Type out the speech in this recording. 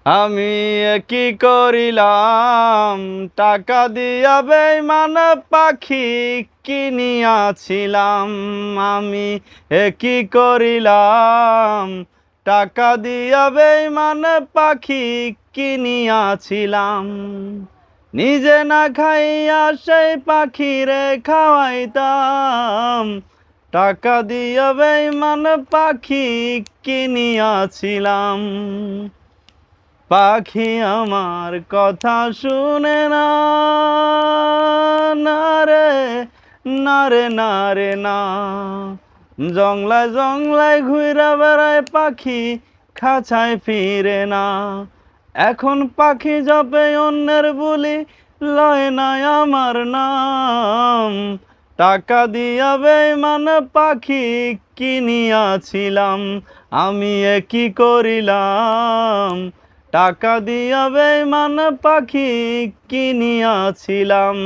আমি কি করিলাম, টাকা দিয়া বেঈমান পাখি কিনিয়াছিলাম। আমি কি করিলাম, টাকা দিয়া বেঈমান পাখি কিনিয়াছিলাম। নিজে না খাইয়া সেই পাখিরে খাওয়াইতাম, টাকা দিয়া বেঈমান পাখি কিনিয়াছিলাম। পাখি আমার কথা শুনে না, না রে না রে না রে না। জংলায় জংলায় ঘুইরা বেড়ায় পাখি, খাঁচায় ফিরে না। এখন পাখি জপে অন্যের বুলি, লয় না আমার নাম। টাকা দিয়া বেঈমান পাখি কিনিয়াছিলাম। আমি কি করিলাম, টাকা দিয়া বেঈমান পাখি কিনিয়াছিলাম।